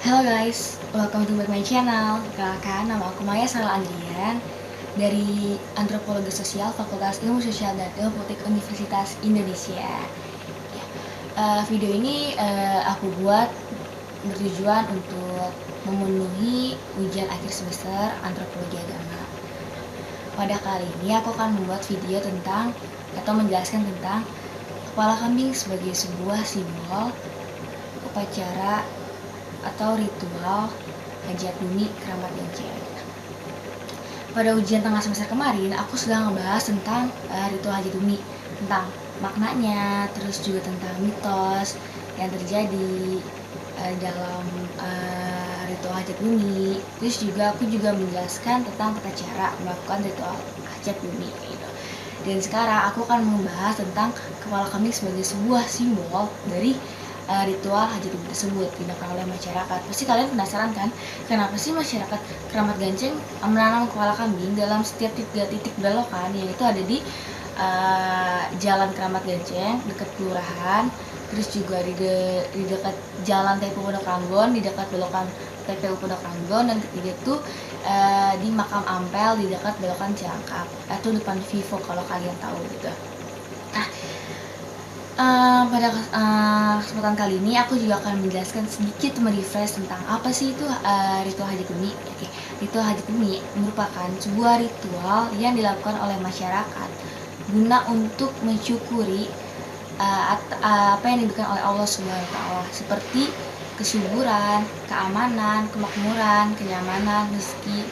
Halo guys, welcome to my channel. Perkenalkan, nama aku Maya Sarah Andrian dari Antropologi Sosial Fakultas Ilmu Sosial dan Ilmu Politik Universitas Indonesia. Video ini aku buat bertujuan untuk memenuhi ujian akhir semester Antropologi Agama. Pada kali ini aku akan membuat video tentang atau menjelaskan tentang kepala kambing sebagai sebuah simbol upacara atau ritual hajat bumi Kramat Ganceng. Pada ujian tengah semester kemarin, aku sudah ngebahas tentang ritual hajat bumi, tentang maknanya, terus juga tentang mitos yang terjadi dalam ritual hajat bumi. Terus juga aku juga menjelaskan tentang tata cara melakukan ritual hajat bumi. Gitu. Dan sekarang aku akan membahas tentang kepala kambing sebagai sebuah simbol dari ritual hajat bumi tersebut dilakukan oleh masyarakat. Pasti kalian penasaran kan, kenapa sih masyarakat Kramat Ganceng menanam kepala kambing dalam setiap titik belokan, yaitu ada di Jalan Kramat Ganceng dekat kelurahan, terus juga di dekat Jalan TPU Pondok Ranggon, di dekat belokan TPU Pondok Ranggon, dan ketiga tuh di Makam Ampel di dekat belokan Cilangkap, itu depan Vivo kalau kalian tahu gitu. Pada kesempatan kali ini aku juga akan menjelaskan sedikit merefresh tentang apa sih itu ritual hajat bumi. Ritual hajat bumi merupakan sebuah ritual yang dilakukan oleh masyarakat guna untuk mensyukuri apa yang diberikan oleh Allah Subhanahu wa Ta'ala, seperti kesuburan, keamanan, kemakmuran, kenyamanan, rezeki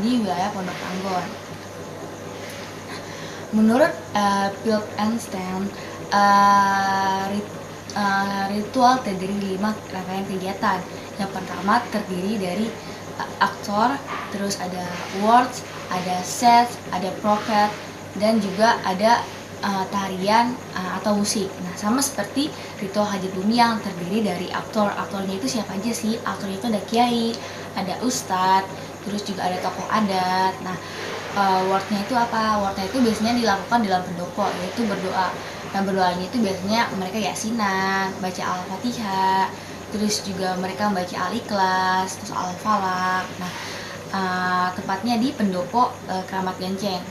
di wilayah Pondok Ranggon. Menurut Philip Einstein, ritual terdiri dari 5 rangkaian kegiatan. Yang pertama terdiri dari aktor, terus ada words, ada set, ada prophet, dan juga ada tarian atau musik. Nah, sama seperti ritual hajat bumi yang terdiri dari aktor. Aktornya itu siapa aja sih? Aktornya itu ada kiai, ada ustadz, terus juga ada tokoh adat. Nah, wordnya itu apa? Wordnya itu biasanya dilakukan dalam pendopo, yaitu berdoa. Nah, berdoanya itu biasanya mereka yasinan, baca Al-Fatihah, terus juga mereka membaca Al-Ikhlas, terus Al-Falaq. Nah, tepatnya di pendopo Kramat Ganceng.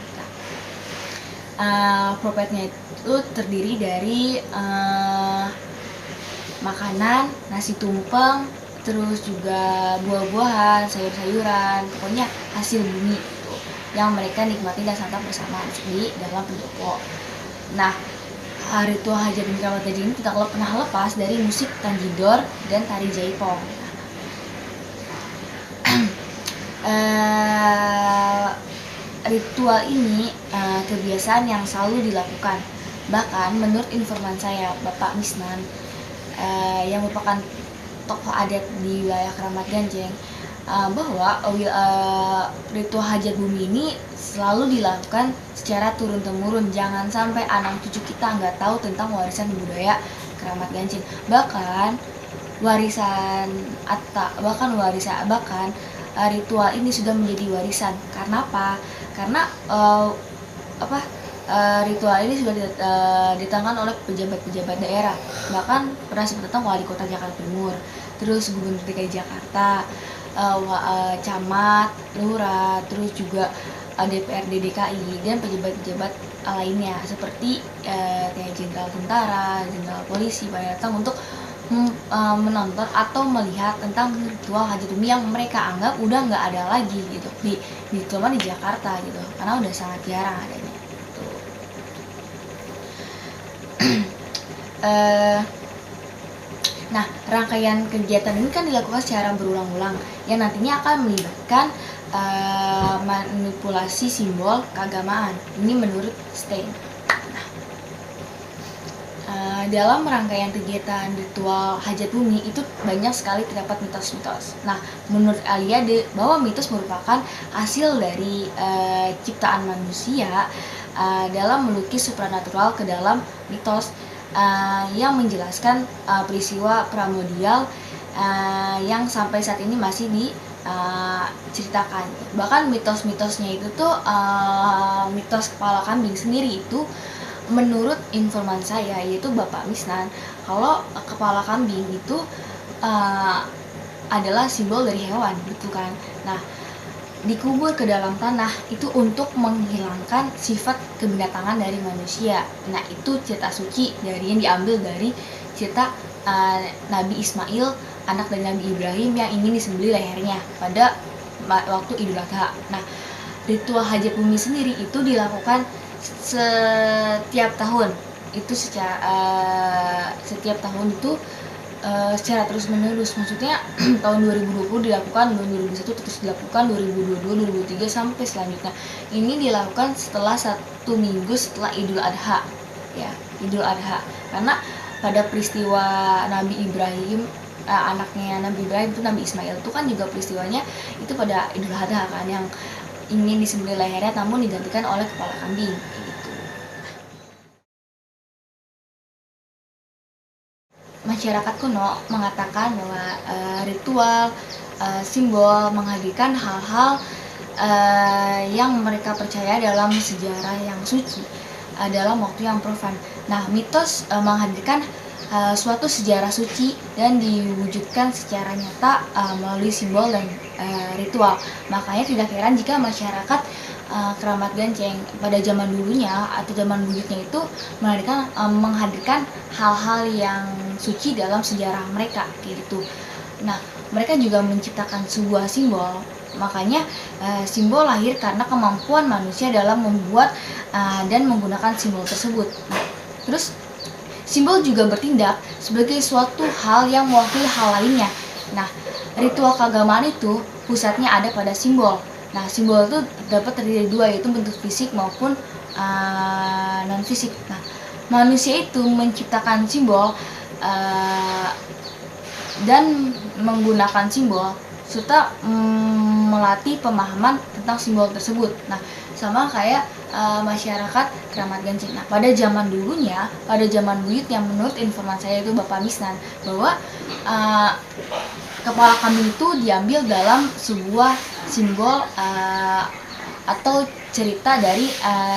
Propetnya itu terdiri dari makanan, nasi tumpeng, terus juga buah-buahan, sayur-sayuran, pokoknya hasil bumi gitu, yang mereka nikmati dan santap bersama di dalam pendopo. Nah, ritual hajat bumi Kramat Ganceng ini tidak pernah lepas dari musik tanjidor dan tari jaipong. Ritual ini kebiasaan yang selalu dilakukan. Bahkan menurut informan saya, Bapak Misnan, yang merupakan tokoh adat di wilayah Kramat Ganceng, bahwa ritual hajat bumi ini selalu dilakukan secara turun-temurun. Jangan sampai anak cucu kita nggak tahu tentang warisan budaya Kramat Ganceng. Bahkan ritual ini sudah menjadi warisan. Karena apa? Karena ritual ini sudah ditangani oleh pejabat-pejabat daerah. Bahkan pernah sempat datang wali kota Jakarta Timur, terus gubernur DKI Jakarta, camat, lurah, terus juga DPRD DKI dan pejabat-pejabat lainnya seperti jenderal tentara, jenderal polisi pada datang untuk menonton atau melihat tentang ritual hajat bumi yang mereka anggap udah nggak ada lagi gitu terutama di Jakarta gitu, karena udah sangat jarang adanya gitu. Nah, rangkaian kegiatan ini kan dilakukan secara berulang-ulang yang nantinya akan melibatkan manipulasi simbol keagamaan. Ini menurut Stein. Dalam rangkaian kegiatan ritual hajat bumi itu banyak sekali terdapat mitos-mitos. Nah, menurut Aliade bahwa mitos merupakan hasil dari ciptaan manusia dalam melukis supranatural ke dalam mitos yang menjelaskan peristiwa primordial yang sampai saat ini masih diceritakan. Bahkan mitos-mitosnya itu tuh mitos kepala kambing sendiri itu, menurut informan saya yaitu Bapak Misnan, kalau kepala kambing itu adalah simbol dari hewan, gitu kan. Nah, dikubur ke dalam tanah itu untuk menghilangkan sifat kebinatangan dari manusia. Nah, itu cerita suci dari yang diambil dari cerita Nabi Ismail, anak dari Nabi Ibrahim yang ingin disembelih lehernya pada waktu Idul Adha. Nah, ritual hajat bumi sendiri itu dilakukan setiap tahun. Itu setiap tahun itu secara terus menerus, maksudnya tahun 2020 dilakukan, 2021 terus dilakukan, 2022, 2023 sampai selanjutnya. Ini dilakukan setelah 1 minggu setelah Idul Adha, ya, Idul Adha. Karena pada peristiwa Nabi Ibrahim, anaknya Nabi Ibrahim itu Nabi Ismail itu kan juga peristiwanya itu pada Idul Adha kan, yang ingin disembelih lehernya namun digantikan oleh kepala kambing. Masyarakat kuno mengatakan bahwa ritual simbol menghadirkan hal-hal yang mereka percaya dalam sejarah yang suci dalam waktu yang profan. Nah, mitos menghadirkan suatu sejarah suci dan diwujudkan secara nyata melalui simbol dan ritual. Makanya tidak heran jika masyarakat Keramat Ganceng pada zaman dulunya atau zaman buyutnya itu menghadirkan hal-hal yang suci dalam sejarah mereka, kayak gitu. Nah, mereka juga menciptakan sebuah simbol. Makanya simbol lahir karena kemampuan manusia dalam membuat dan menggunakan simbol tersebut. Nah, terus simbol juga bertindak sebagai suatu hal yang mewakili hal lainnya. Nah, ritual keagamaan itu pusatnya ada pada simbol. Nah, simbol itu dapat terdiri dari dua, yaitu bentuk fisik maupun non fisik. Nah, manusia itu menciptakan simbol dan menggunakan simbol serta melatih pemahaman tentang simbol tersebut. Nah, sama kayak masyarakat Keramat Ganceng. Nah, pada zaman dulunya, pada zaman buyut yang menurut informasi saya itu Bapak Misnan, bahwa kepala kambing itu diambil dalam sebuah simbol atau cerita dari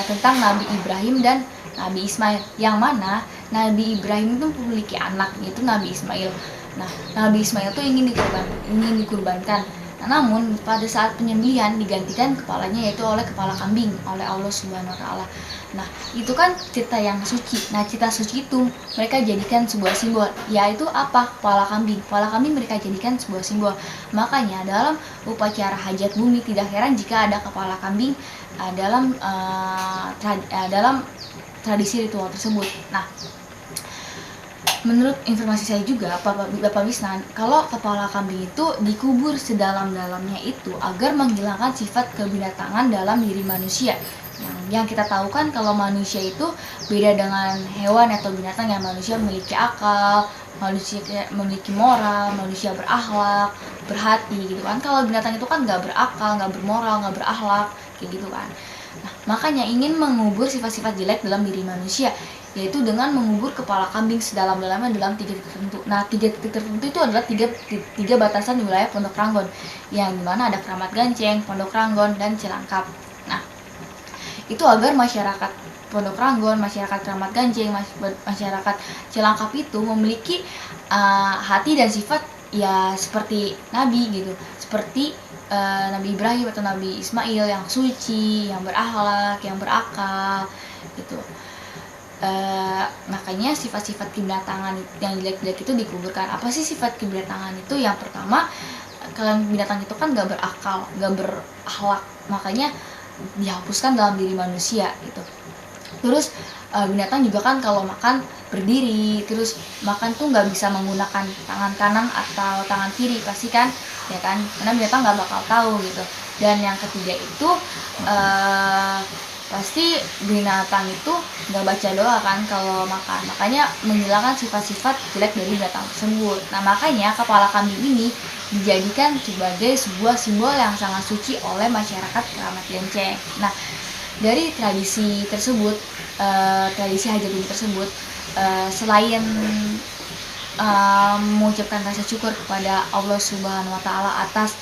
tentang Nabi Ibrahim dan Nabi Ismail, yang mana Nabi Ibrahim itu memiliki anak, yaitu Nabi Ismail. Nah, Nabi Ismail itu ingin dikurbankan. Nah, namun pada saat penyembelihan digantikan kepalanya, yaitu oleh kepala kambing oleh Allah Subhanahu wa taala. Nah, itu kan cerita yang suci. Nah, cerita suci itu mereka jadikan sebuah simbol, yaitu apa? Kepala kambing. Kepala kambing mereka jadikan sebuah simbol. Makanya dalam upacara hajat bumi tidak heran jika ada kepala kambing dalam tradisi ritual tersebut. Nah, menurut informasi saya juga, Bapak Wisnan, kalau kepala kambing itu dikubur sedalam-dalamnya itu agar menghilangkan sifat kebinatangan dalam diri manusia. Yang kita tahu kan kalau manusia itu beda dengan hewan atau binatang, yang manusia memiliki akal, manusia memiliki moral, manusia berakhlak, berhati gitu kan. Kalau binatang itu kan nggak berakal, nggak bermoral, nggak berakhlak, kayak gitu kan. Nah, makanya ingin mengubur sifat-sifat jelek dalam diri manusia, yaitu dengan mengubur kepala kambing sedalam-dalamnya dalam 3 titik tertentu. Nah, 3 titik tertentu itu adalah tiga batasan wilayah Pondok Ranggon, yang dimana ada Keramat Ganceng, Pondok Ranggon, dan Cilangkap. Nah, itu agar masyarakat Pondok Ranggon, masyarakat Keramat Ganceng, masyarakat Cilangkap itu memiliki hati dan sifat ya seperti Nabi gitu, seperti Nabi Ibrahim atau Nabi Ismail, yang suci, yang berakhlak, yang berakal gitu. Makanya sifat-sifat kebinatangan yang jelek-jelek itu dikuburkan. Apa sih sifat kebinatangan itu? Yang pertama, kalian binatang itu kan gak berakal, gak berakhlak, makanya dihapuskan dalam diri manusia gitu. Terus binatang juga kan kalau makan berdiri, terus makan tuh nggak bisa menggunakan tangan kanan atau tangan kiri, pasti kan, ya kan, karena binatang nggak bakal tahu gitu. Dan yang ketiga itu pasti binatang itu nggak baca doa kan kalau makan, makanya menghilangkan sifat-sifat jelek dari binatang tersebut. Nah, makanya kepala kambing ini dijadikan sebagai sebuah simbol yang sangat suci oleh masyarakat Keramat Ganceng. Nah, dari tradisi tersebut, tradisi hajat bumi tersebut, selain mengucapkan rasa syukur kepada Allah Subhanahu wa taala atas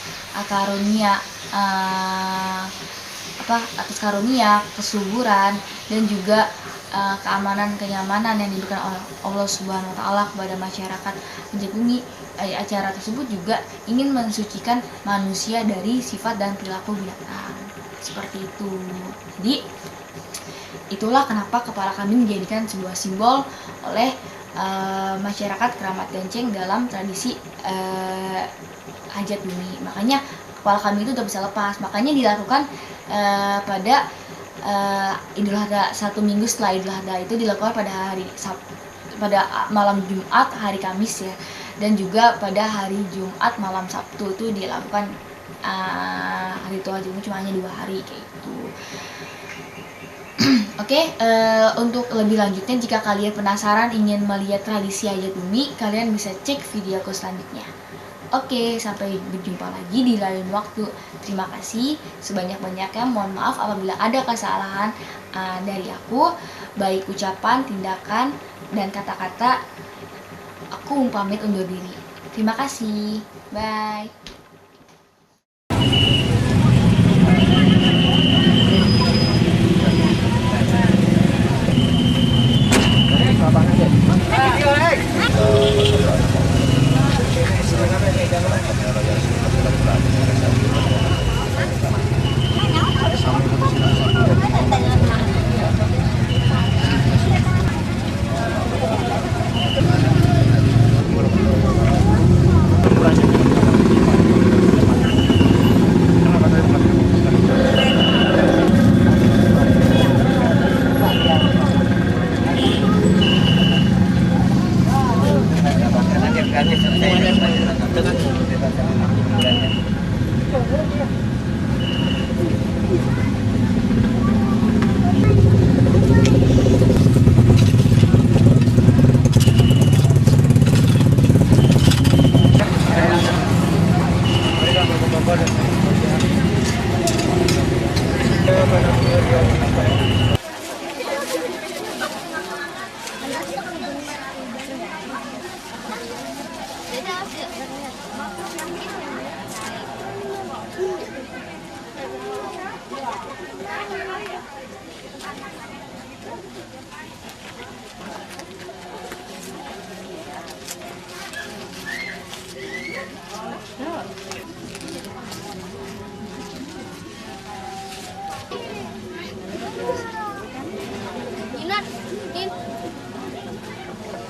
karunia atas karunia, kesuburan, dan juga keamanan, kenyamanan yang diberikan oleh Allah Subhanahu wa taala kepada masyarakat Hajat Bumi. Acara tersebut juga ingin mensucikan manusia dari sifat dan perilaku binatang. Seperti itu. Jadi itulah kenapa kepala kambing dijadikan sebuah simbol oleh masyarakat Keramat Ganceng dalam tradisi Hajat Bumi. Makanya kepala kambing itu tidak bisa lepas. Makanya dilakukan pada Idul Adha, 1 minggu setelah Idul Adha itu dilakukan pada pada malam Jumat, hari Kamis ya, dan juga pada hari Jumat malam Sabtu itu dilakukan hari itu aja, cuma hanya 2 hari kayak gitu. Oke, untuk lebih lanjutnya jika kalian penasaran ingin melihat tradisi Hajat Bumi, kalian bisa cek videoku selanjutnya. Oke, sampai berjumpa lagi di lain waktu. Terima kasih sebanyak-banyaknya. Mohon maaf apabila ada kesalahan dari aku, baik ucapan, tindakan, dan kata-kata. Aku pamit undur diri. Terima kasih. Bye.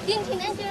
Din, sini aja.